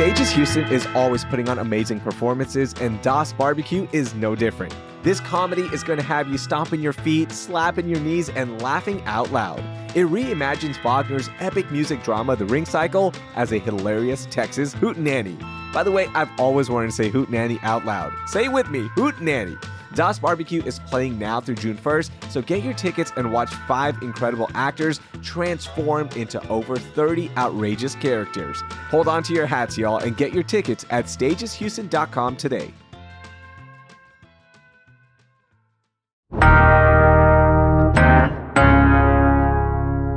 Stages Houston is always putting on amazing performances, and Das Barbecue is no different. This comedy is going to have you stomping your feet, slapping your knees, and laughing out loud. It reimagines Wagner's epic music drama, The Ring Cycle, as a hilarious Texas hootenanny. By the way, I've always wanted to say hootenanny out loud. Say it with me, hootenanny. Das Barbecue is playing now through June 1st, so get your tickets and watch 5 incredible actors transformed into over 30 outrageous characters. Hold on to your hats, y'all, and get your tickets at stageshouston.com today.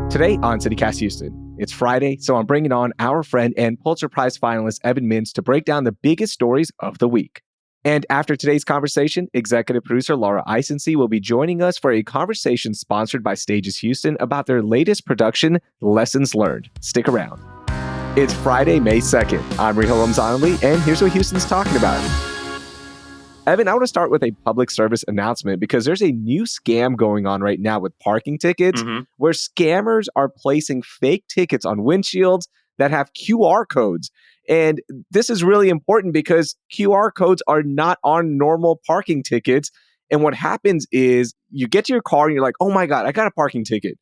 Today on CityCast Houston, it's Friday, so I'm bringing on our friend and Pulitzer Prize finalist Evan Mintz to break down the biggest stories of the week. And after today's conversation, executive producer Laura Isensee will be joining us for a conversation sponsored by Stages Houston about their latest production, Lessons Learned. Stick around. It's Friday, May 2nd. I'm Raheel Ramzanali, and here's what Houston's talking about. Evan, I want to start with a public service announcement because there's a new scam going on right now with parking tickets where scammers are placing fake tickets on windshields that have QR codes. And this is really important because QR codes are not on normal parking tickets. And what happens is you get to your car and you're like, oh my God, I got a parking ticket.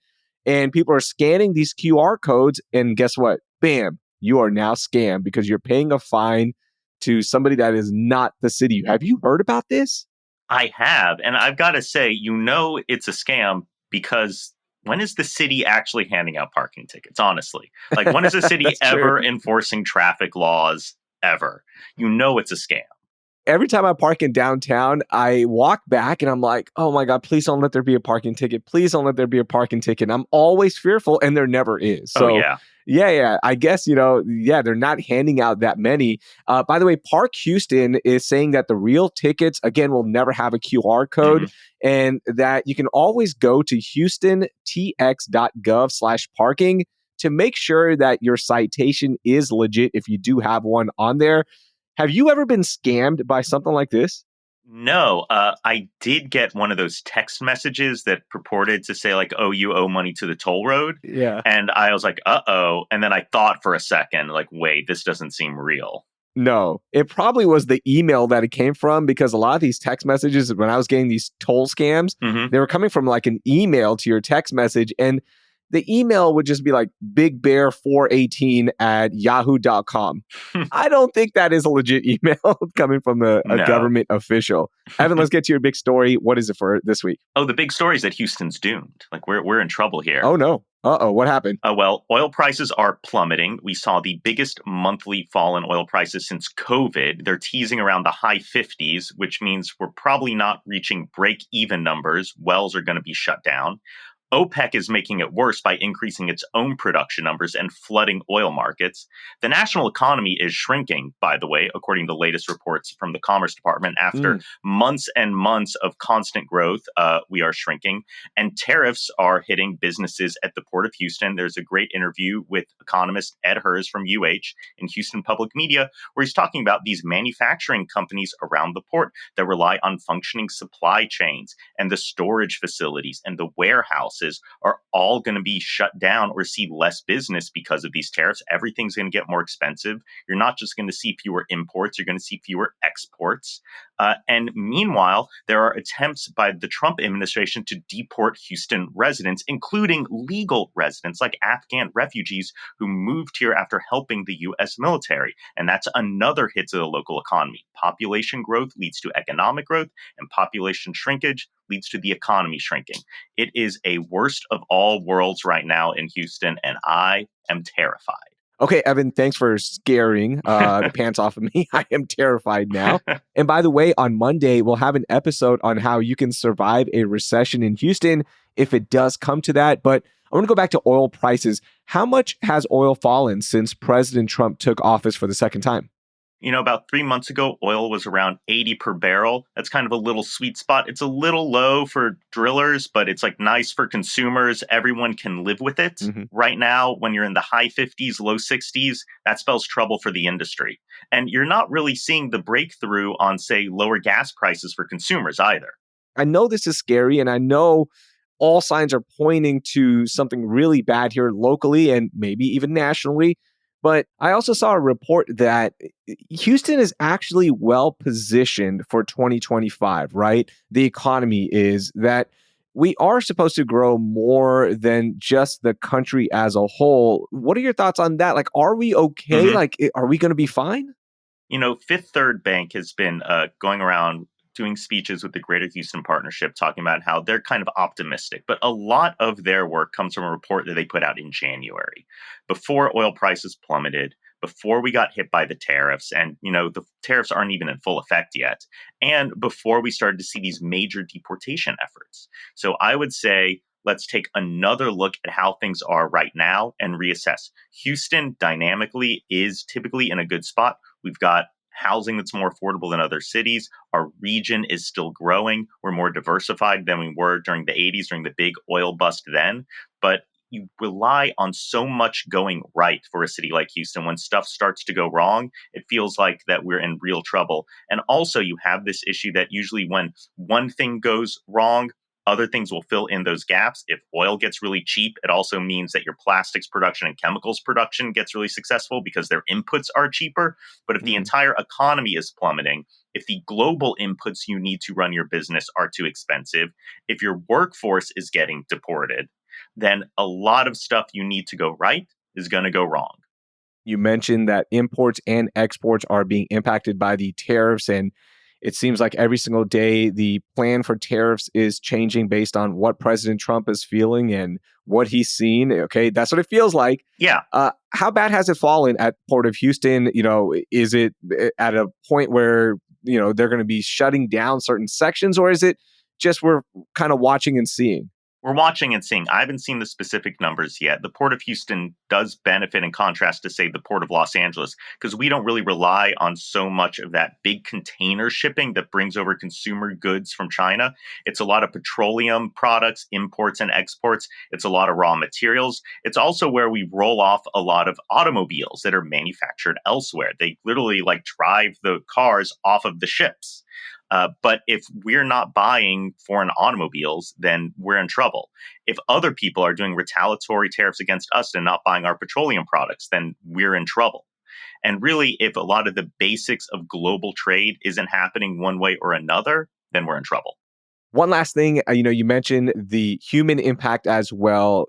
And people are scanning these QR codes. And guess what? Bam, you are now scammed because you're paying a fine to somebody that is not the city. Have you heard about this? I have. And I've got to say, it's a scam because when is the city actually handing out parking tickets? Honestly, like when is the city ever enforcing traffic laws ever? It's a scam. Every time I park in downtown, I walk back and I'm like, oh my God, please don't let there be a parking ticket. Please don't let there be a parking ticket. I'm always fearful and there never is. So yeah. I guess, they're not handing out that many. By the way, Park Houston is saying that the real tickets, again, will never have a QR code and that you can always go to houstontx.gov/parking to make sure that your citation is legit if you do have one on there. Have you ever been scammed by something like this? No, I did get one of those text messages that purported to say like, oh, you owe money to the toll road. Yeah. And I was like, uh-oh. And then I thought for a second, like, wait, this doesn't seem real. No, it probably was the email that it came from because a lot of these text messages, when I was getting these toll scams, they were coming from like an email to your text message. And the email would just be like bigbear418@yahoo.com. I don't think that is a legit email coming from a government official. Evan, let's get to your big story. What is it for this week? Oh, the big story is that Houston's doomed. Like we're in trouble here. Oh, no. Uh-oh, what happened? Well, oil prices are plummeting. We saw the biggest monthly fall in oil prices since COVID. They're teasing around the high 50s, which means we're probably not reaching break-even numbers. Wells are going to be shut down. OPEC is making it worse by increasing its own production numbers and flooding oil markets. The national economy is shrinking, by the way, according to the latest reports from the Commerce Department. After months and months of constant growth, we are shrinking. And tariffs are hitting businesses at the Port of Houston. There's a great interview with economist Ed Hers from UH in Houston Public Media, where he's talking about these manufacturing companies around the port that rely on functioning supply chains and the storage facilities and the warehouses are all going to be shut down or see less business because of these tariffs. Everything's going to get more expensive. You're not just going to see fewer imports, you're going to see fewer exports. And meanwhile, there are attempts by the Trump administration to deport Houston residents, including legal residents like Afghan refugees who moved here after helping the U.S. military. And that's another hit to the local economy. Population growth leads to economic growth, and population shrinkage leads to the economy shrinking. It is a worst of all worlds right now in Houston, and I am terrified. Okay, Evan, thanks for scaring the pants off of me. I am terrified now. And by the way, on Monday, we'll have an episode on how you can survive a recession in Houston if it does come to that. But I want to go back to oil prices. How much has oil fallen since President Trump took office for the second time? About 3 months ago, oil was around 80 per barrel. That's kind of a little sweet spot. It's a little low for drillers, but it's like nice for consumers. Everyone can live with it. Right now, when you're in the high 50s, low 60s, that spells trouble for the industry. And you're not really seeing the breakthrough on, say, lower gas prices for consumers either. I know this is scary, and I know all signs are pointing to something really bad here locally and maybe even nationally. But I also saw a report that Houston is actually well positioned for 2025, right? The economy is that we are supposed to grow more than just the country as a whole. What are your thoughts on that? Like, are we okay? Mhm. Like, are we going to be fine? Fifth Third Bank has been going around doing speeches with the Greater Houston Partnership, talking about how they're kind of optimistic. But a lot of their work comes from a report that they put out in January, before oil prices plummeted, before we got hit by the tariffs, and the tariffs aren't even in full effect yet, and before we started to see these major deportation efforts. So I would say, let's take another look at how things are right now and reassess. Houston dynamically is typically in a good spot. We've got housing that's more affordable than other cities. Our region is still growing. We're more diversified than we were during the 80s, during the big oil bust then. But you rely on so much going right for a city like Houston. When stuff starts to go wrong, it feels like that we're in real trouble. And also, you have this issue that usually when one thing goes wrong, other things will fill in those gaps. If oil gets really cheap, it also means that your plastics production and chemicals production gets really successful because their inputs are cheaper. But if the Mhm. entire economy is plummeting, if the global inputs you need to run your business are too expensive, if your workforce is getting deported, then a lot of stuff you need to go right is going to go wrong. You mentioned that imports and exports are being impacted by the tariffs. And it seems like every single day, the plan for tariffs is changing based on what President Trump is feeling and what he's seen. Okay, that's what it feels like. Yeah, How bad has it fallen at Port of Houston? Is it at a point where, they're going to be shutting down certain sections, or is it just we're kind of watching and seeing? we're watching and seeing. I haven't seen the specific numbers yet. The Port of Houston does benefit in contrast to, say, the Port of Los Angeles, because we don't really rely on so much of that big container shipping that brings over consumer goods from China. It's a lot of petroleum products, imports and exports. It's a lot of raw materials. It's also where we roll off a lot of automobiles that are manufactured elsewhere. They literally drive the cars off of the ships. But if we're not buying foreign automobiles, then we're in trouble. If other people are doing retaliatory tariffs against us and not buying our petroleum products, then we're in trouble. And really, if a lot of the basics of global trade isn't happening one way or another, then we're in trouble. One last thing, you mentioned the human impact as well,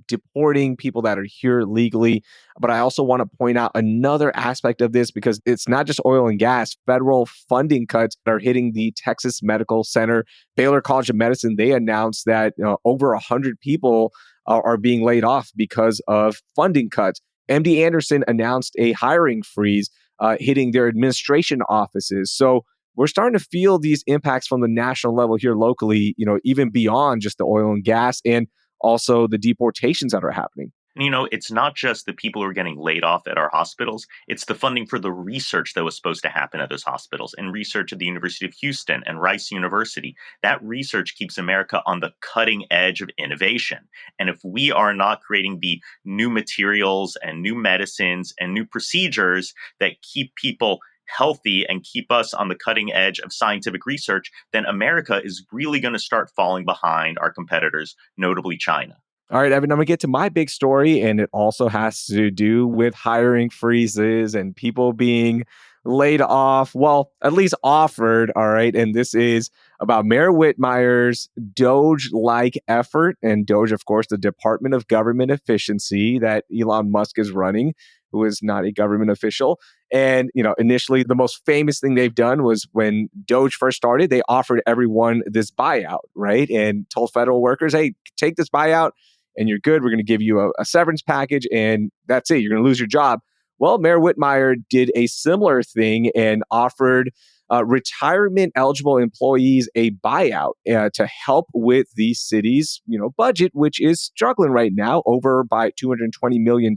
deporting people that are here legally. But I also want to point out another aspect of this because it's not just oil and gas. Federal funding cuts are hitting the Texas Medical Center, Baylor College of Medicine. They announced that over 100 people are being laid off because of funding cuts. MD Anderson announced a hiring freeze hitting their administration offices. So we're starting to feel these impacts from the national level here locally, even beyond just the oil and gas and also the deportations that are happening. And, it's not just the people who are getting laid off at our hospitals. It's the funding for the research that was supposed to happen at those hospitals and research at the University of Houston and Rice University. That research keeps America on the cutting edge of innovation. And if we are not creating the new materials and new medicines and new procedures that keep people healthy and keep us on the cutting edge of scientific research, then America is really going to start falling behind our competitors, notably China. All right, Evan, I'm going to get to my big story, and it also has to do with hiring freezes and people being laid off. Well, at least offered. All right. And this is about Mayor Whitmire's Doge like effort. And Doge, of course, the Department of Government Efficiency that Elon Musk is running, who is not a government official. And, initially, the most famous thing they've done was when Doge first started, they offered everyone this buyout, right? And told federal workers, hey, take this buyout and you're good. We're going to give you a severance package and that's it. You're going to lose your job. Well, Mayor Whitmire did a similar thing and offered retirement eligible employees a buyout to help with the city's budget, which is struggling right now over by $220 million.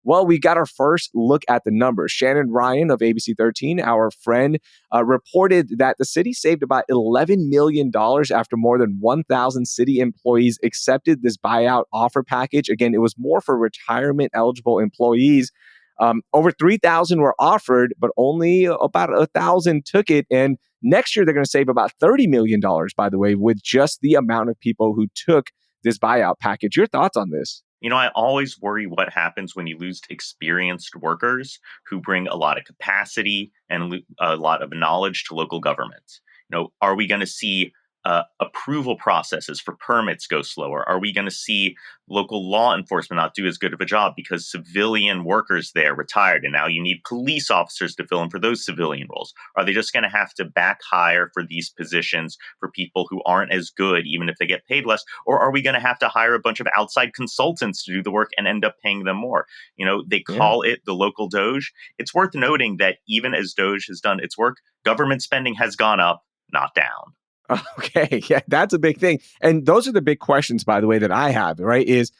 Well, we got our first look at the numbers. Shannon Ryan of ABC 13, our friend, reported that the city saved about $11 million after more than 1,000 city employees accepted this buyout offer package. Again, it was more for retirement eligible employees. Over 3,000 were offered, but only about 1,000 took it. And next year, they're going to save about $30 million, by the way, with just the amount of people who took this buyout package. Your thoughts on this? I always worry what happens when you lose experienced workers who bring a lot of capacity and a lot of knowledge to local governments. Are we going to see approval processes for permits go slower? Are we going to see local law enforcement not do as good of a job because civilian workers there retired and now you need police officers to fill in for those civilian roles? Are they just going to have to back hire for these positions for people who aren't as good, even if they get paid less? Or are we going to have to hire a bunch of outside consultants to do the work and end up paying them more? They Yeah. call it the local Doge. It's worth noting that even as Doge has done its work, government spending has gone up, not down. Okay, yeah, that's a big thing. And those are the big questions, by the way, that I have, right? Is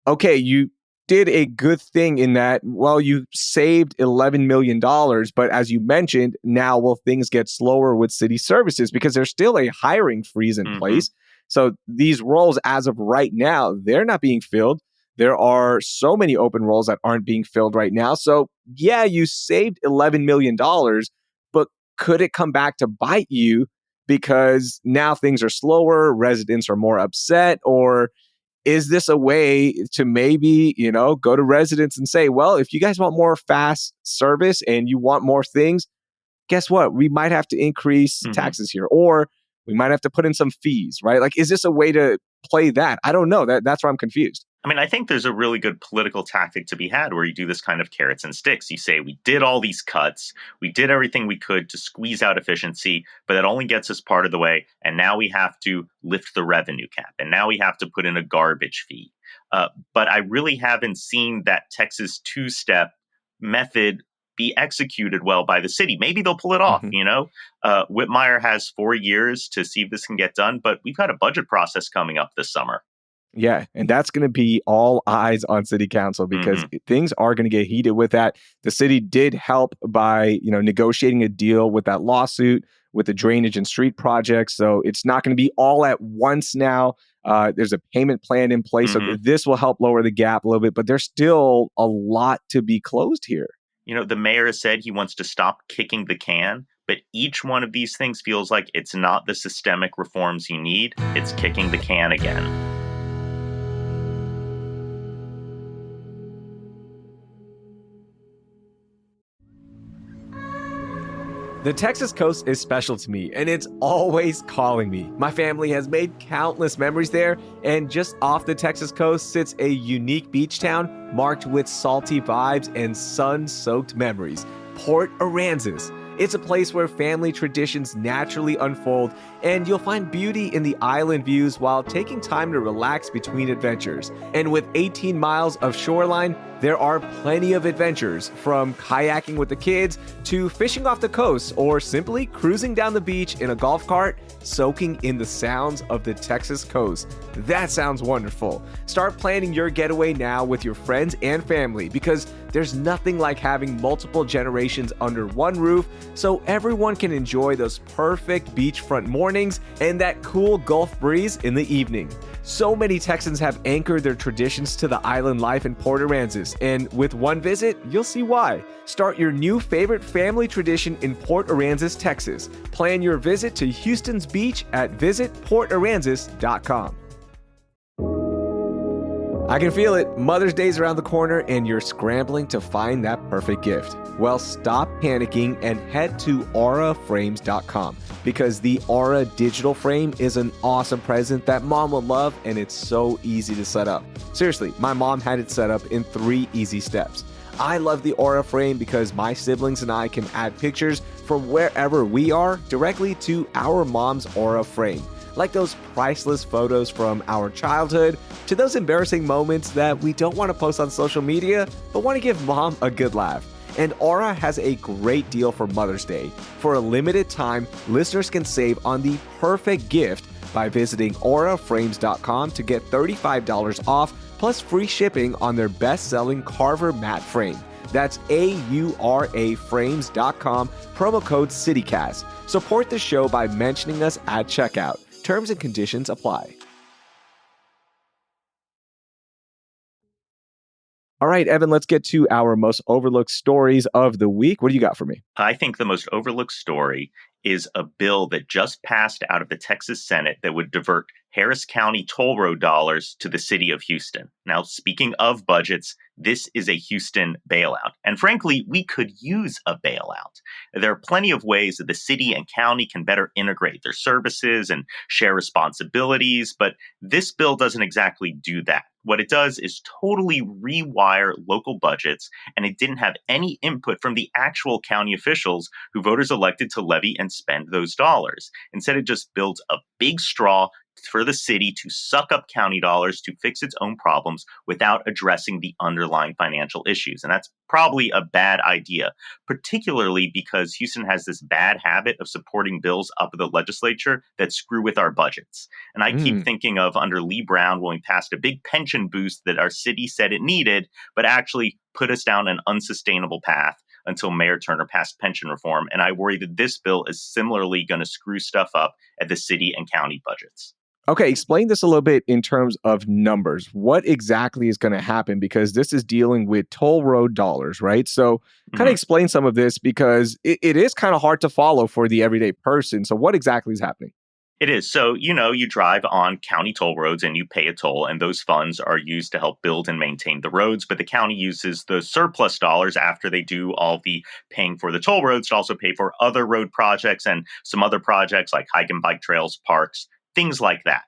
okay, you did a good thing in that, well, you saved $11 million, but as you mentioned, now will things get slower with city services because there's still a hiring freeze in Hmm. place. So these roles, as of right now, they're not being filled. There are so many open roles that aren't being filled right now. So, yeah, you saved $11 million, but could it come back to bite you because now things are slower, residents are more upset? Or is this a way to maybe, go to residents and say, well, if you guys want more fast service and you want more things, guess what? We might have to increase Hmm. taxes here, or we might have to put in some fees, right? Like, is this a way to play that? I don't know. That's where I'm confused. I think there's a really good political tactic to be had where you do this kind of carrots and sticks. You say, we did all these cuts, we did everything we could to squeeze out efficiency, but that only gets us part of the way. And now we have to lift the revenue cap. And now we have to put in a garbage fee. But I really haven't seen that Texas two-step method be executed well by the city. Maybe they'll pull it off, Mhm. Whitmire has 4 years to see if this can get done, but we've got a budget process coming up this summer. Yeah, and that's going to be all eyes on city council because Hmm. things are going to get heated with that. The city did help by, negotiating a deal with that lawsuit with the drainage and street projects. So it's not going to be all at once now. There's a payment plan in place. So Hmm. this will help lower the gap a little bit, but there's still a lot to be closed here. The mayor has said he wants to stop kicking the can, but each one of these things feels like it's not the systemic reforms you need. It's kicking the can again. The Texas coast is special to me, and it's always calling me. My family has made countless memories there, and just off the Texas coast sits a unique beach town marked with salty vibes and sun-soaked memories, Port Aransas. It's a place where family traditions naturally unfold, and you'll find beauty in the island views while taking time to relax between adventures. And with 18 miles of shoreline, there are plenty of adventures, from kayaking with the kids to fishing off the coast or simply cruising down the beach in a golf cart, soaking in the sounds of the Texas coast. That sounds wonderful. Start planning your getaway now with your friends and family because there's nothing like having multiple generations under one roof so everyone can enjoy those perfect beachfront mornings and that cool Gulf breeze in the evening. So many Texans have anchored their traditions to the island life in Port Aransas, and with one visit, you'll see why. Start your new favorite family tradition in Port Aransas, Texas. Plan your visit to Houston's beach at visitportaransas.com. I can feel it. Mother's Day's around the corner and you're scrambling to find that perfect gift. Well, stop panicking and head to auraframes.com because the Aura digital frame is an awesome present that mom will love, and it's so easy to set up. Seriously, my mom had it set up in 3 easy steps. I love the Aura frame because my siblings and I can add pictures from wherever we are directly to our mom's Aura frame. Like those priceless photos from our childhood to those embarrassing moments that we don't want to post on social media, but want to give mom a good laugh. And Aura has a great deal for Mother's Day. For a limited time, listeners can save on the perfect gift by visiting auraframes.com to get $35 off plus free shipping on their best-selling Carver matte frame. That's auraframes.com, promo code CityCast. Support the show by mentioning us at checkout. Terms and conditions apply. All right, Evan, let's get to our most overlooked stories of the week. What do you got for me? I think the most overlooked story is a bill that just passed out of the Texas Senate that would divert Harris County toll road dollars to the city of Houston. Now, speaking of budgets, this is a Houston bailout. And frankly, we could use a bailout. There are plenty of ways that the city and county can better integrate their services and share responsibilities, but this bill doesn't exactly do that. What it does is totally rewire local budgets, and it didn't have any input from the actual county officials who voters elected to levy and spend those dollars. Instead, it just builds a big straw for the city to suck up county dollars to fix its own problems without addressing the underlying financial issues. And that's probably a bad idea, particularly because Houston has this bad habit of supporting bills up in the legislature that screw with our budgets. And I keep thinking of under Lee Brown when we passed a big pension boost that our city said it needed, but actually put us down an unsustainable path until Mayor Turner passed pension reform. And I worry that this bill is similarly going to screw stuff up at the city and county budgets. Okay, explain this a little bit in terms of numbers. What exactly is going to happen? Because this is dealing with toll road dollars, right? So kind of explain some of this because it is kind of hard to follow for the everyday person. So what exactly is happening? It is. So, you drive on county toll roads and you pay a toll, and those funds are used to help build and maintain the roads. But the county uses the surplus dollars after they do all the paying for the toll roads to also pay for other road projects and some other projects like hike and bike trails, parks, things like that.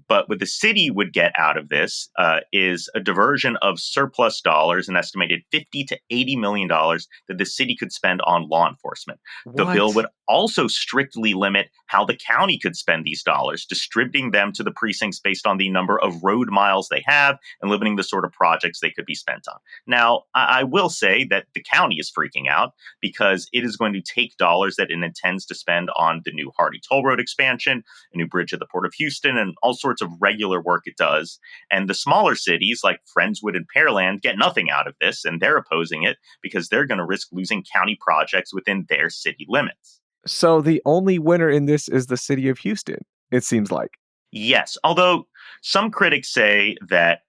But what the city would get out of this is a diversion of surplus dollars, an estimated $50 to $80 million that the city could spend on law enforcement. The bill would also strictly limit how the county could spend these dollars, distributing them to the precincts based on the number of road miles they have and limiting the sort of projects they could be spent on. Now, I will say that the county is freaking out because it is going to take dollars that it intends to spend on the new Hardy Toll Road expansion, a new bridge at the Port of Houston, and all sorts of regular work it does. And the smaller cities like Friendswood and Pearland get nothing out of this, and they're opposing it because they're going to risk losing county projects within their city limits. So the only winner in this is the city of Houston, it seems like. Yes, although some critics say that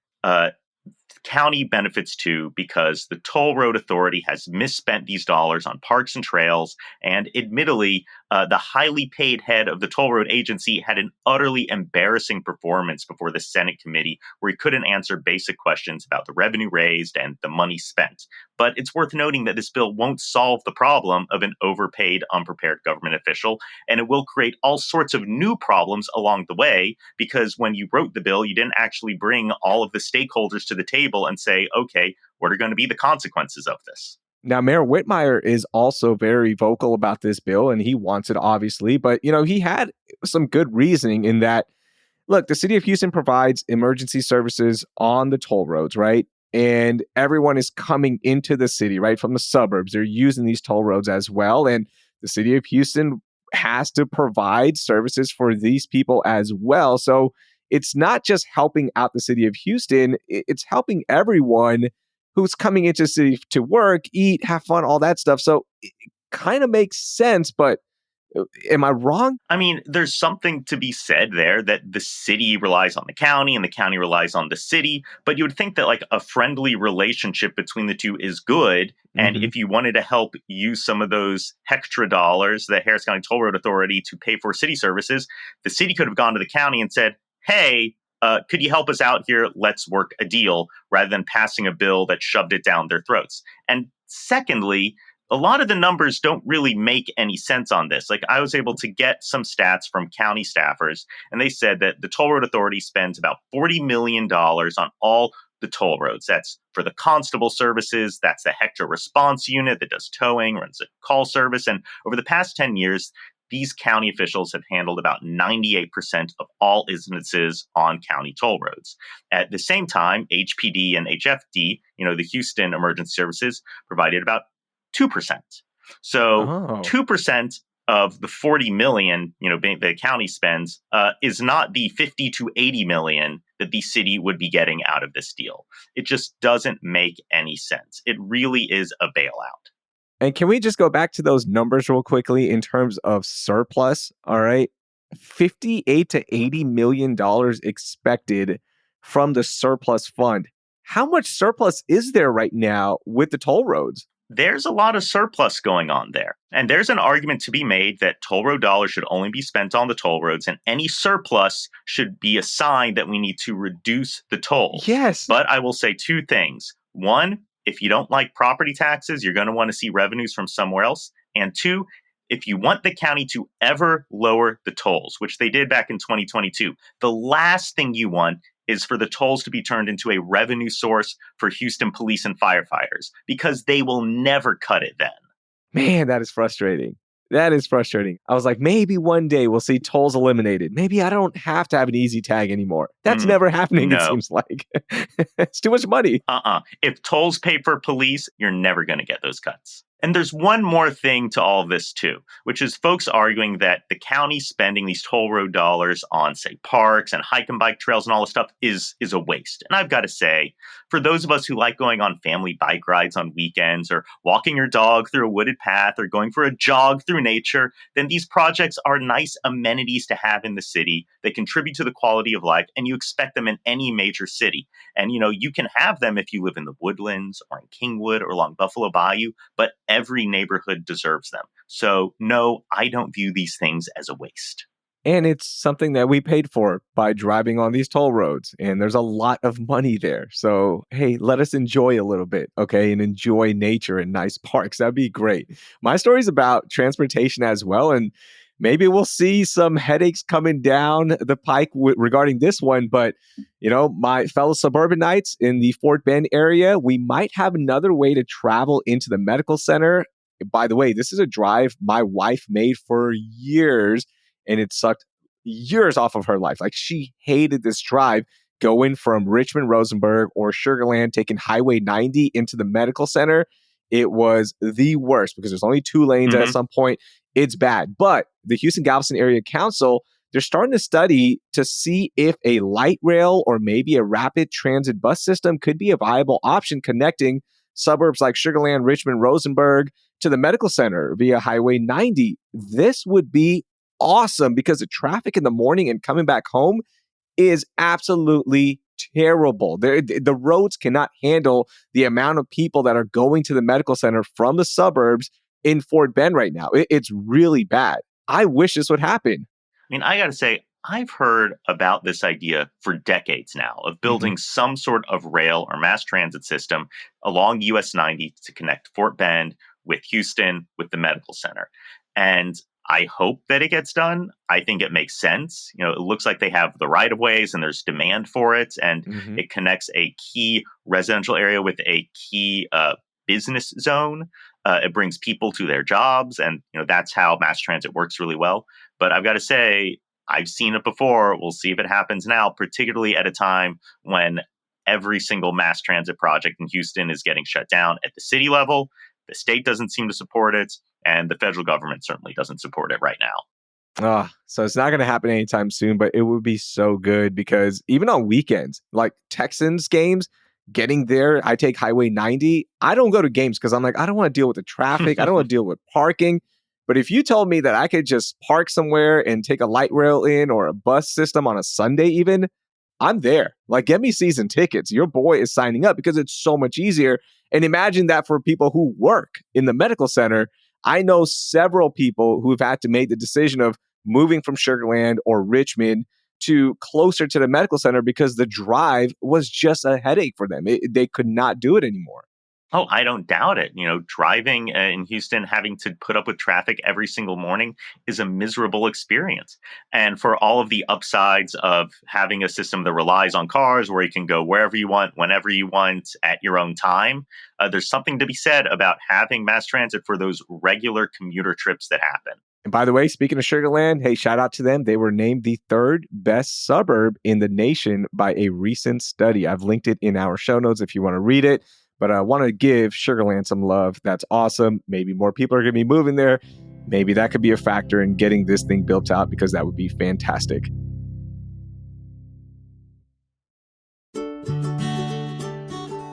county benefits too because the toll road authority has misspent these dollars on parks and trails, and admittedly, the highly paid head of the toll road agency had an utterly embarrassing performance before the Senate committee where he couldn't answer basic questions about the revenue raised and the money spent. But it's worth noting that this bill won't solve the problem of an overpaid, unprepared government official, and it will create all sorts of new problems along the way because when you wrote the bill, you didn't actually bring all of the stakeholders to the table and say, okay, what are going to be the consequences of this? Now, Mayor Whitmire is also very vocal about this bill, and he wants it, obviously. But, he had some good reasoning in that, look, the city of Houston provides emergency services on the toll roads, right? And everyone is coming into the city, right, from the suburbs. They're using these toll roads as well. And the city of Houston has to provide services for these people as well. So it's not just helping out the city of Houston, it's helping everyone who's coming into the city to work, eat, have fun, all that stuff. So it kind of makes sense, but am I wrong? I mean, there's something to be said there that the city relies on the county and the county relies on the city, but you would think that like a friendly relationship between the two is good. And if you wanted to help use some of those extra dollars, the Harris County Toll Road Authority to pay for city services, the city could have gone to the county and said, hey, could you help us out here? Let's work a deal rather than passing a bill that shoved it down their throats. And secondly, a lot of the numbers don't really make any sense on this. Like I was able to get some stats from county staffers, and they said that the Toll Road Authority spends about $40 million on all the toll roads. That's for the constable services. That's the Hector response unit that does towing, runs a call service. And over the past 10 years, these county officials have handled about 98% of all incidences on county toll roads. At the same time, HPD and HFD, the Houston Emergency Services, provided about 2%. So 2% of the 40 million, the county spends is not the 50 to 80 million that the city would be getting out of this deal. It just doesn't make any sense. It really is a bailout. And can we just go back to those numbers real quickly in terms of surplus? All right. $58 to $80 million expected from the surplus fund. How much surplus is there right now with the toll roads? There's a lot of surplus going on there. And there's an argument to be made that toll road dollars should only be spent on the toll roads, and any surplus should be a sign that we need to reduce the tolls. Yes. But I will say two things. One, if you don't like property taxes, you're going to want to see revenues from somewhere else. And two, if you want the county to ever lower the tolls, which they did back in 2022, the last thing you want is for the tolls to be turned into a revenue source for Houston police and firefighters, because they will never cut it then. Man, that is frustrating. That is frustrating. I was like, maybe one day we'll see tolls eliminated. Maybe I don't have to have an easy tag anymore. That's never happening, no. It seems like. It's too much money. If tolls pay for police, you're never going to get those cuts. And there's one more thing to all of this, too, which is folks arguing that the county spending these toll road dollars on, say, parks and hike and bike trails and all this stuff is a waste. And I've got to say, for those of us who like going on family bike rides on weekends or walking your dog through a wooded path or going for a jog through nature, then these projects are nice amenities to have in the city. They contribute to the quality of life, and you expect them in any major city. And, you can have them if you live in the Woodlands or in Kingwood or along Buffalo Bayou, but every neighborhood deserves them. So, no, I don't view these things as a waste. And it's something that we paid for by driving on these toll roads. And there's a lot of money there. So, hey, let us enjoy a little bit, okay? And enjoy nature and nice parks. That'd be great. My story's about transportation as well. And maybe we'll see some headaches coming down the pike regarding this one. But, my fellow suburbanites in the Fort Bend area, we might have another way to travel into the medical center. By the way, this is a drive my wife made for years, and it sucked years off of her life. Like, she hated this drive going from Richmond, Rosenberg, or Sugar Land, taking Highway 90 into the medical center. It was the worst because there's only 2 lanes at some point. It's bad. But the Houston-Galveston Area Council, they're starting to study to see if a light rail or maybe a rapid transit bus system could be a viable option connecting suburbs like Sugar Land, Richmond, Rosenberg to the medical center via Highway 90. This would be awesome because the traffic in the morning and coming back home is absolutely terrible. The roads cannot handle the amount of people that are going to the medical center from the suburbs in Fort Bend right now. It's really bad. I wish this would happen. I mean, I got to say, I've heard about this idea for decades now of building some sort of rail or mass transit system along US 90 to connect Fort Bend with Houston with the medical center. And I hope that it gets done. I think it makes sense. It looks like they have the right of ways and there's demand for it. And it connects a key residential area with a key business zone. It brings people to their jobs. And, that's how mass transit works really well. But I've got to say, I've seen it before. We'll see if it happens now, particularly at a time when every single mass transit project in Houston is getting shut down at the city level. The state doesn't seem to support it, and the federal government certainly doesn't support it right now. So it's not going to happen anytime soon, but it would be so good because even on weekends, like Texans games, getting there, I take Highway 90. I don't go to games because I'm like, I don't want to deal with the traffic. I don't want to deal with parking. But if you told me that I could just park somewhere and take a light rail in or a bus system on a Sunday even, I'm there. Like, get me season tickets. Your boy is signing up because it's so much easier. And imagine that for people who work in the medical center. I know several people who've had to make the decision of moving from Sugar Land or Richmond to closer to the medical center because the drive was just a headache for them. They could not do it anymore. Oh, I don't doubt it. Driving in Houston, having to put up with traffic every single morning is a miserable experience. And for all of the upsides of having a system that relies on cars where you can go wherever you want, whenever you want, at your own time, there's something to be said about having mass transit for those regular commuter trips that happen. And by the way, speaking of Sugar Land, hey, shout out to them. They were named the 3rd best suburb in the nation by a recent study. I've linked it in our show notes if you want to read it. But I want to give Sugar Land some love. That's awesome. Maybe more people are going to be moving there. Maybe that could be a factor in getting this thing built out because that would be fantastic.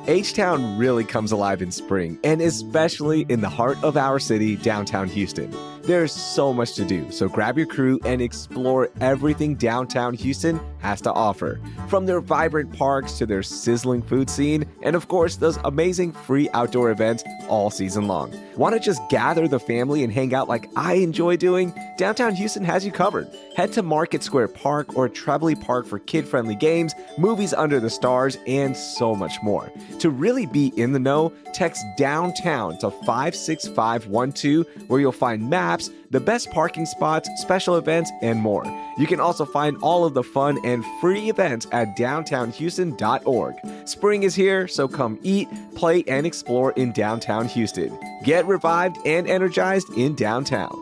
H-Town really comes alive in spring, and especially in the heart of our city, downtown Houston. There's so much to do, so grab your crew and explore everything downtown Houston has to offer. From their vibrant parks to their sizzling food scene, and of course, those amazing free outdoor events all season long. Want to just gather the family and hang out like I enjoy doing? Downtown Houston has you covered. Head to Market Square Park or Treveley Park for kid-friendly games, movies under the stars, and so much more. To really be in the know, text downtown to 56512, where you'll find maps, the best parking spots, special events, and more. You can also find all of the fun and free events at downtownhouston.org. Spring is here, so come eat, play, and explore in downtown Houston. Get revived and energized in downtown.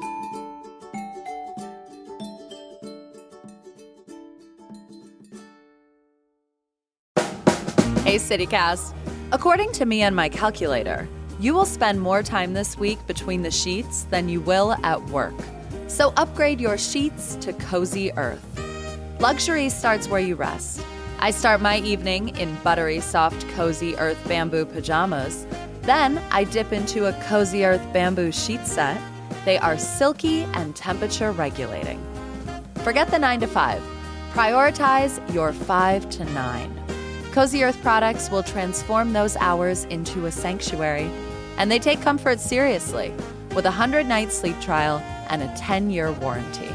Hey CityCast. According to me and my calculator, you will spend more time this week between the sheets than you will at work. So upgrade your sheets to Cozy Earth. Luxury starts where you rest. I start my evening in buttery soft Cozy Earth bamboo pajamas. Then I dip into a Cozy Earth bamboo sheet set. They are silky and temperature regulating. Forget the 9 to 5. Prioritize your 5 to 9. Cozy Earth products will transform those hours into a sanctuary. And they take comfort seriously with a 100-night sleep trial and a 10-year warranty.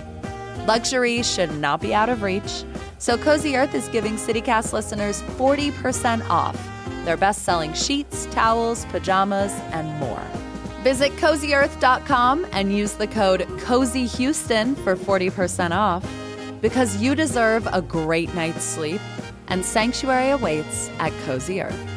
Luxury should not be out of reach, so Cozy Earth is giving CityCast listeners 40% off their best-selling sheets, towels, pajamas, and more. Visit CozyEarth.com and use the code CozyHouston for 40% off, because you deserve a great night's sleep, and sanctuary awaits at Cozy Earth.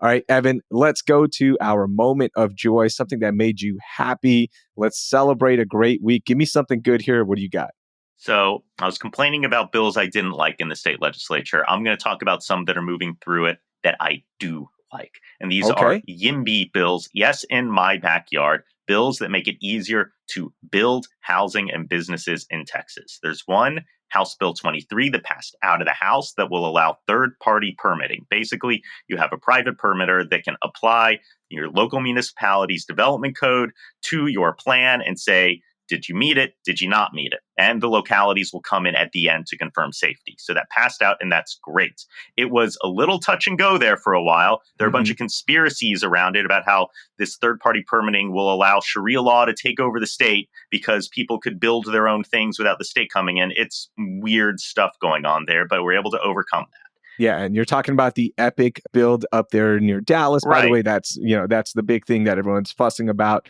All right, Evan, let's go to our moment of joy, something that made you happy. Let's celebrate a great week. Give me something good here. What do you got? So I was complaining about bills I didn't like in the state legislature. I'm going to talk about some that are moving through it that I do like. And these are YIMBY bills. Yes, in my backyard. Bills that make it easier to build housing and businesses in Texas. There's one, House Bill 23, that passed out of the House that will allow third-party permitting. Basically, you have a private permitter that can apply your local municipality's development code to your plan and say, did you meet it? Did you not meet it? And the localities will come in at the end to confirm safety. So that passed out, and that's great. It was a little touch and go there for a while. There are a bunch of conspiracies around it about how this third-party permitting will allow Sharia law to take over the state because people could build their own things without the state coming in. It's weird stuff going on there, but we're able to overcome that. Yeah, and you're talking about the epic build up there near Dallas. By the way, that's the big thing that everyone's fussing about.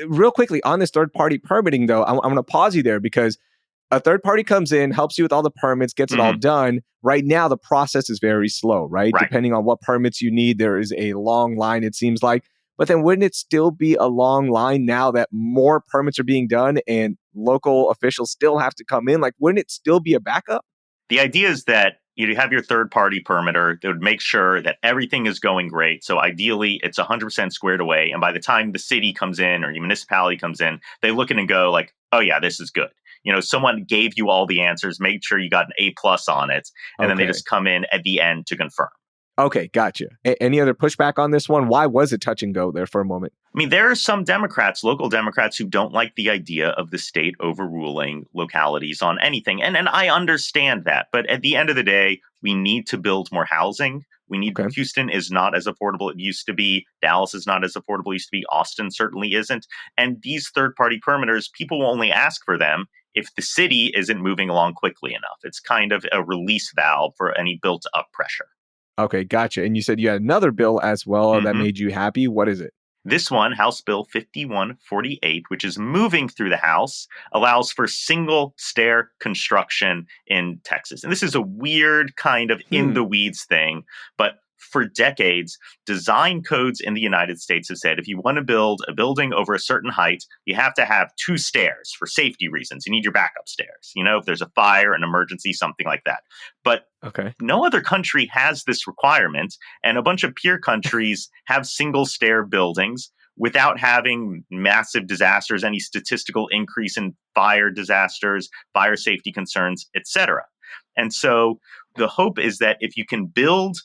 Real quickly on this third-party permitting, though, I'm going to pause you there because a third party comes in, helps you with all the permits, gets it all done. Right now, the process is very slow, right? Depending on what permits you need, there is a long line, it seems like. But then wouldn't it still be a long line now that more permits are being done and local officials still have to come in? Like, wouldn't it still be a backup? The idea is that you have your third-party permitter that would make sure that everything is going great. So ideally, it's 100% squared away. And by the time the city comes in or your municipality comes in, they look in and go like, oh yeah, this is good. You know, someone gave you all the answers, made sure you got an A+ on it, and then they just come in at the end to confirm. Okay, gotcha. Any other pushback on this one? Why was it touch and go there for a moment? I mean, there are some Democrats, local Democrats, who don't like the idea of the state overruling localities on anything. And I understand that. But at the end of the day, we need to build more housing. We need Houston is not as affordable it used to be. Dallas is not as affordable it used to be. Austin certainly isn't. And these third-party permitters, people will only ask for them if the city isn't moving along quickly enough. It's kind of a release valve for any built-up pressure. Okay, gotcha. And you said you had another bill as well that made you happy. What is it? This one, House Bill 5148, which is moving through the House, allows for single stair construction in Texas. And this is a weird kind of in the weeds thing, but for decades, design codes in the United States have said if you want to build a building over a certain height, you have to have 2 stairs for safety reasons. You need your backup stairs, you know, if there's a fire, an emergency, something like that. But no other country has this requirement, and a bunch of peer countries have single stair buildings without having massive disasters, any statistical increase in fire disasters, fire safety concerns, etc. And so the hope is that if you can build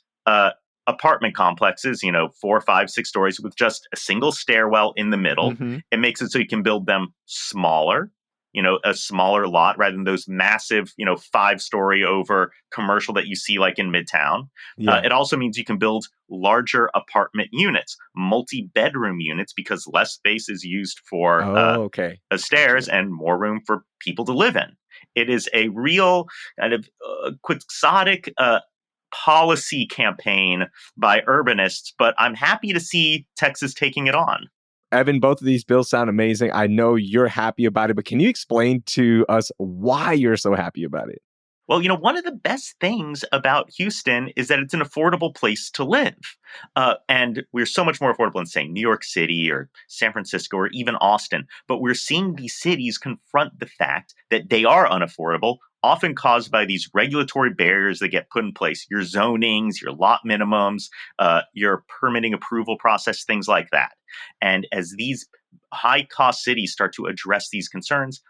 apartment complexes, 4, 5, 6 stories with just a single stairwell in the middle, it makes it so you can build them smaller, a smaller lot rather than those massive, 5-story over commercial that you see like in Midtown. Yeah. It also means you can build larger apartment units, multi-bedroom units, because less space is used for Oh, okay. stairs Gotcha. and more room for people to live in. It is a real kind of quixotic policy campaign by urbanists, but I'm happy to see Texas taking it on. Evan, both of these bills sound amazing. I know you're happy about it, but can you explain to us why you're so happy about it? Well, one of the best things about Houston is that it's an affordable place to live. And we're so much more affordable than, say, New York City or San Francisco or even Austin. But we're seeing these cities confront the fact that they are unaffordable, often caused by these regulatory barriers that get put in place, your zonings, your lot minimums, your permitting approval process, things like that. And as these high cost cities start to address these concerns,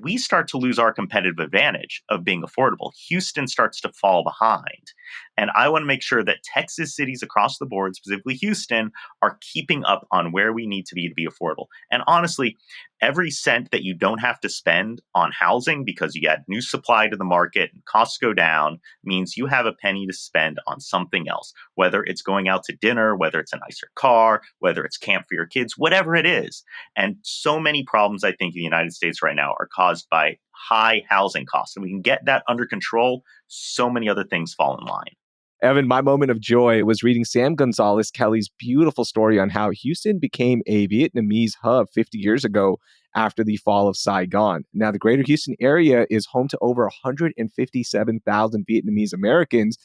we start to lose our competitive advantage of being affordable. Houston starts to fall behind. And I want to make sure that Texas cities across the board, specifically Houston, are keeping up on where we need to be affordable. And honestly, every cent that you don't have to spend on housing because you add new supply to the market and costs go down means you have a penny to spend on something else, whether it's going out to dinner, whether it's a nicer car, whether it's camp for your kids, whatever it is. And so many problems, I think, in the United States right now are caused by high housing costs. And we can get that under control, so many other things fall in line. Evan, my moment of joy was reading Sam Gonzalez Kelly's beautiful story on how Houston became a Vietnamese hub 50 years ago after the fall of Saigon. Now, the greater Houston area is home to over 157,000 Vietnamese Americans.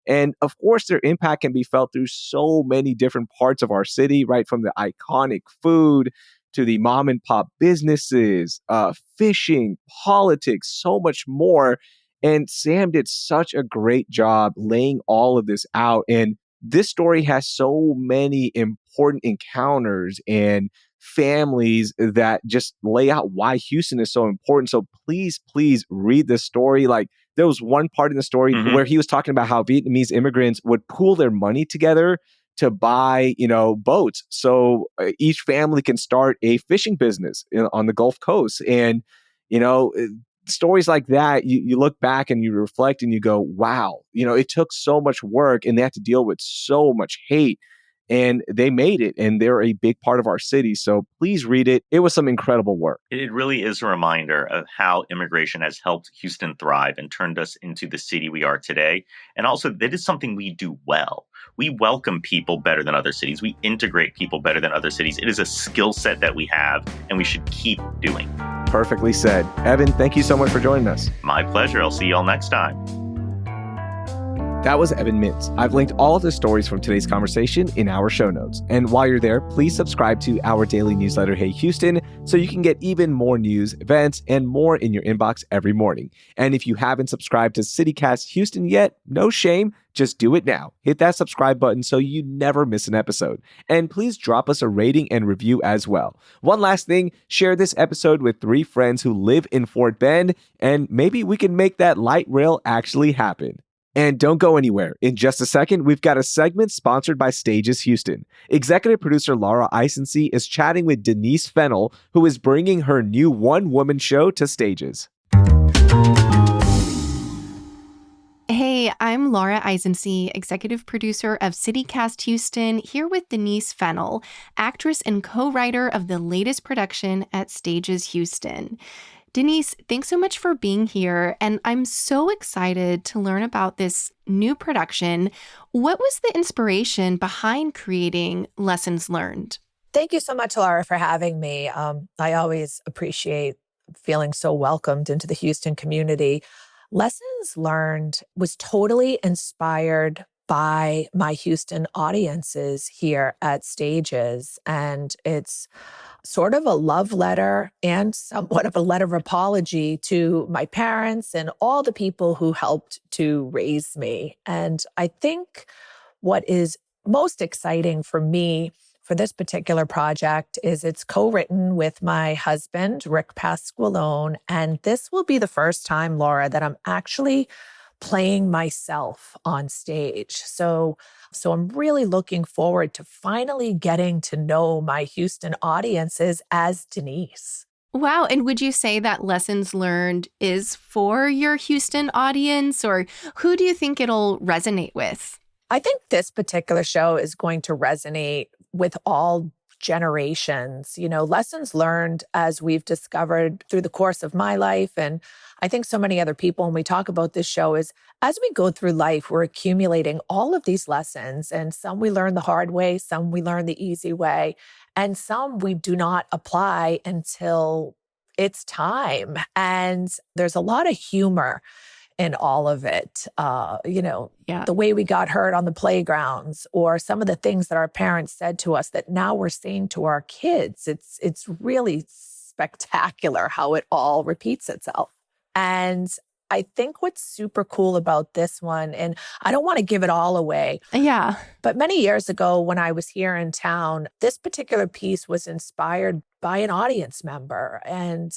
And of course, their impact can be felt through so many different parts of our city, right? From the iconic food to the mom and pop businesses, fishing, politics, so much more. And Sam did such a great job laying all of this out. And this story has so many important encounters and families that just lay out why Houston is so important. So please read this story. Like, there was one part in the story where he was talking about how Vietnamese immigrants would pool their money together to buy, boats. So each family can start a fishing business on the Gulf Coast. And, stories like that, you look back and you reflect and you go, wow, it took so much work and they had to deal with so much hate and they made it and they're a big part of our city. So please read it. It was some incredible work. It really is a reminder of how immigration has helped Houston thrive and turned us into the city we are today. And also, that is something we do well. We welcome people better than other cities. We integrate people better than other cities. It is a skill set that we have and we should keep doing. Perfectly said. Evan, thank you so much for joining us. My pleasure. I'll see you all next time. That was Evan Mintz. I've linked all of the stories from today's conversation in our show notes. And while you're there, please subscribe to our daily newsletter, Hey Houston, so you can get even more news, events, and more in your inbox every morning. And if you haven't subscribed to CityCast Houston yet, no shame, just do it now. Hit that subscribe button so you never miss an episode. And please drop us a rating and review as well. One last thing, share this episode with 3 friends who live in Fort Bend, and maybe we can make that light rail actually happen. And don't go anywhere. In just a second, we've got a segment sponsored by Stages Houston. Executive producer Laura Isensee is chatting with Denise Fennell, who is bringing her new one-woman show to Stages. Hey, I'm Laura Isensee, executive producer of CityCast Houston, here with Denise Fennell, actress and co-writer of the latest production at Stages Houston. Denise, thanks so much for being here, and I'm so excited to learn about this new production. What was the inspiration behind creating Lessons Learned? Thank you so much, Laura, for having me. I always appreciate feeling so welcomed into the Houston community. Lessons Learned was totally inspired by my Houston audiences here at Stages, and it's sort of a love letter and somewhat of a letter of apology to my parents and all the people who helped to raise me. And I think what is most exciting for me for this particular project is it's co-written with my husband, Rick Pasqualone. And this will be the first time, Laura, that I'm actually playing myself on stage. So I'm really looking forward to finally getting to know my Houston audiences as Denise. Wow. And would you say that Lessons Learned is for your Houston audience, or who do you think it'll resonate with? I think this particular show is going to resonate with all generations. Lessons learned, as we've discovered through the course of my life, and I think so many other people, when we talk about this show, is as we go through life, we're accumulating all of these lessons, and some we learn the hard way, some we learn the easy way, and some we do not apply until it's time. And there's a lot of humor in all of it. The way we got hurt on the playgrounds, or some of the things that our parents said to us that now we're saying to our kids. It's really spectacular how it all repeats itself. And I think what's super cool about this one, and I don't want to give it all away. Yeah. But many years ago when I was here in town, this particular piece was inspired by an audience member. And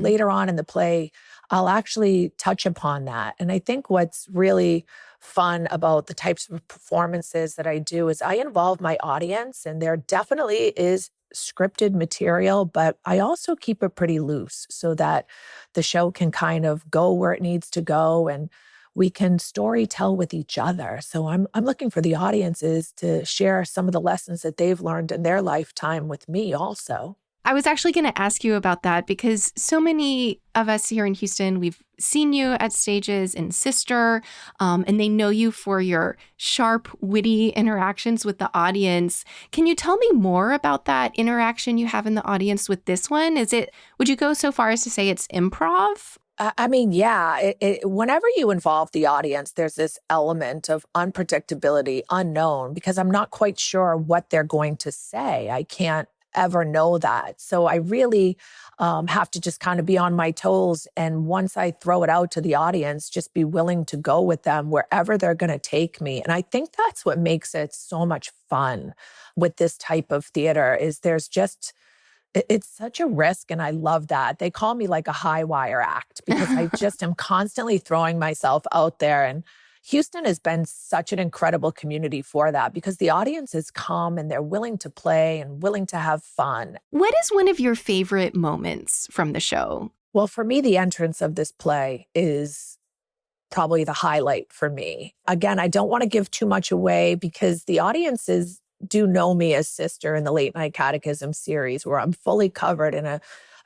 later on in the play, I'll actually touch upon that. And I think what's really fun about the types of performances that I do is I involve my audience, and there definitely is scripted material, but I also keep it pretty loose so that the show can kind of go where it needs to go, and we can story tell with each other. So I'm looking for the audiences to share some of the lessons that they've learned in their lifetime with me also. I was actually going to ask you about that because so many of us here in Houston, we've seen you at stages in Sister, and they know you for your sharp, witty interactions with the audience. Can you tell me more about that interaction you have in the audience with this one? Would you go so far as to say it's improv? Yeah. Whenever you involve the audience, there's this element of unpredictability, unknown, because I'm not quite sure what they're going to say. I can't ever know that. So I really have to just kind of be on my toes. And once I throw it out to the audience, just be willing to go with them wherever they're going to take me. And I think that's what makes it so much fun with this type of theater is it's such a risk. And I love that. They call me like a high wire act because I just am constantly throwing myself out there. And Houston has been such an incredible community for that because the audiences come and they're willing to play and willing to have fun. What is one of your favorite moments from the show? Well, for me, the entrance of this play is probably the highlight for me. Again, I don't want to give too much away because the audiences do know me as Sister in the Late Night Catechism series, where I'm fully covered in a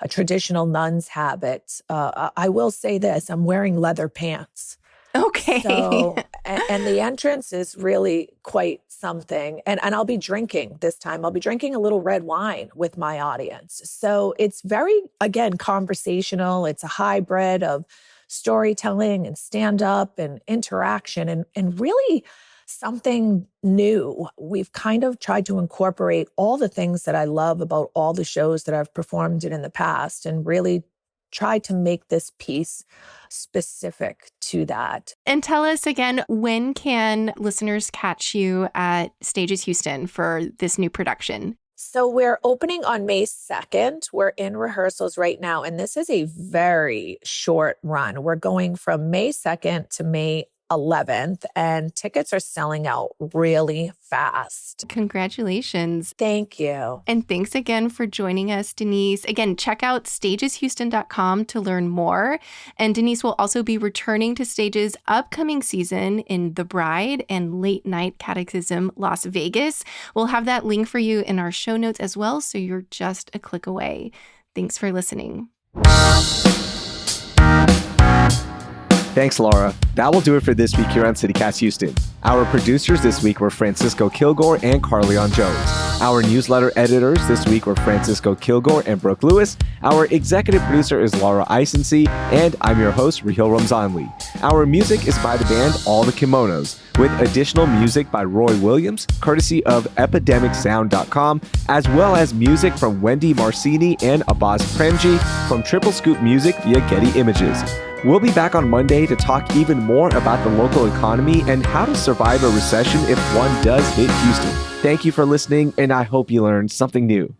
traditional nun's habit. I will say this, I'm wearing leather pants. Okay. So, and the entrance is really quite something. And I'll be drinking this time. I'll be drinking a little red wine with my audience. So it's very, again, conversational. It's a hybrid of storytelling and stand-up and interaction and really something new. We've kind of tried to incorporate all the things that I love about all the shows that I've performed in the past and really try to make this piece specific to that. And tell us again, when can listeners catch you at Stages Houston for this new production? So we're opening on May 2nd. We're in rehearsals right now, and this is a very short run. We're going from May 2nd to May 11th, and tickets are selling out really fast. Congratulations. Thank you. And thanks again for joining us, Denise. Again, check out stageshouston.com to learn more. And Denise will also be returning to Stages' upcoming season in The Bride and Late Night Catechism Las Vegas. We'll have that link for you in our show notes as well, so you're just a click away. Thanks for listening. Thanks, Laura. That will do it for this week here on CityCast Houston. Our producers this week were Francisco Kilgore and Carleon Jones. Our newsletter editors this week were Francisco Kilgore and Brooke Lewis. Our executive producer is Laura Isensee, and I'm your host, Raheel Ramzanali. Our music is by the band All the Kimonos, with additional music by Roy Williams, courtesy of epidemicsound.com, as well as music from Wendy Marcini and Abbas Premji from Triple Scoop Music via Getty Images. We'll be back on Monday to talk even more about the local economy and how to survive a recession if one does hit Houston. Thank you for listening, and I hope you learned something new.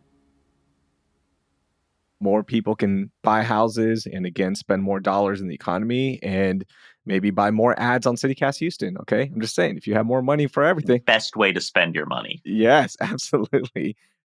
More people can buy houses and, again, spend more dollars in the economy and maybe buy more ads on CityCast Houston, okay? I'm just saying, if you have more money for everything. Best way to spend your money. Yes, absolutely.